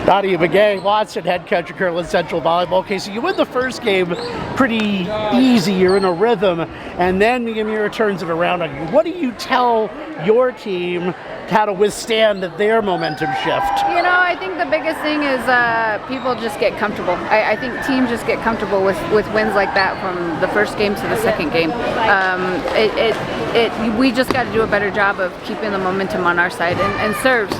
Nadia Begay Watson, head coach of Kirtland Central volleyball. Okay, so you win the first game pretty easy. You're in a rhythm, and then Miyamura turns it around on you. What do you tell your team how to withstand their momentum shift? You know, I think the biggest thing is people just get comfortable. I think teams just get comfortable with wins like that from the first game to the second game. We just got to do a better job of keeping the momentum on our side, and serves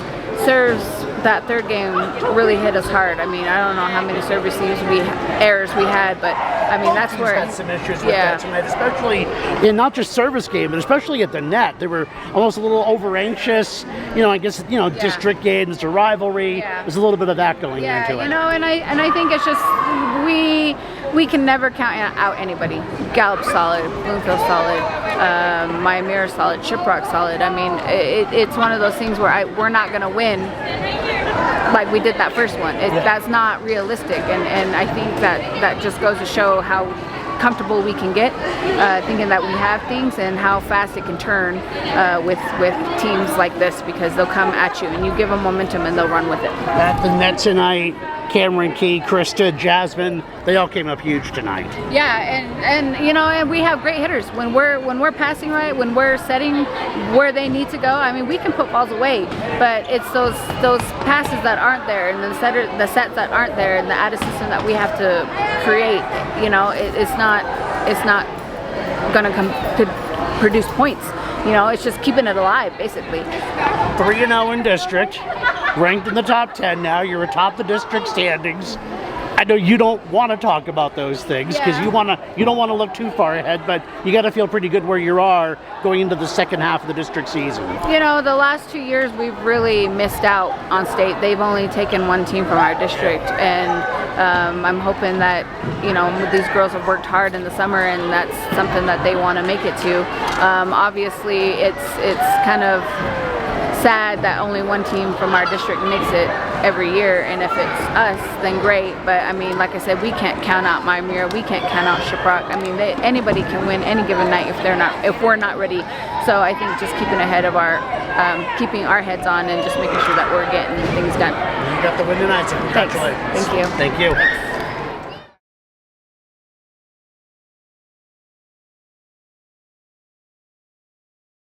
that third game really hit us hard. I mean, I don't know how many service errors we had, but I mean that's where had some issues with that tonight, especially in not just service game, but especially at the net. They were almost a little over anxious. You know, I guess district games, the rivalry. There's a little bit of that going into it. You know, and I think it's just we can never count out anybody. Gallup's solid, Bloomfield's solid, Miyamura solid, Shiprock's solid. I mean, it's one of those things where we're not going to win like we did that first one. That's not realistic, and I think that just goes to show how comfortable we can get, thinking that we have things, and how fast it can turn with teams like this, because they'll come at you and you give them momentum and they'll run with it. At the net tonight, Cameron, Key, Krista, Jasmine, they all came up huge tonight. Yeah, and you know, and we have great hitters. When we're passing right, when we're setting where they need to go, I mean, we can put balls away, but it's those passes that aren't there, and the sets that aren't there, and the added system that we have to create. You know, it's not gonna produce points. You know, it's just keeping it alive, basically. 3-0 in district, ranked in the top 10 now. You're atop the district standings. I know you don't want to talk about those things because you don't want to look too far ahead, but you got to feel pretty good where you are going into the second half of the district season. You know, the last 2 years we've really missed out on state. They've only taken one team from our district, and I'm hoping that, you know, these girls have worked hard in the summer, and that's something that they want to make it to. Obviously, it's kind of sad that only one team from our district makes it every year, and if it's us, then great. But I mean, like I said, we can't count out Miyamura, we can't count out Shiprock. I mean, anybody can win any given night if we're not ready. So I think just keeping ahead of keeping our heads on, and just making sure that we're getting things done. You got the win tonight, so congratulations. Thanks. Thank you. Thank you.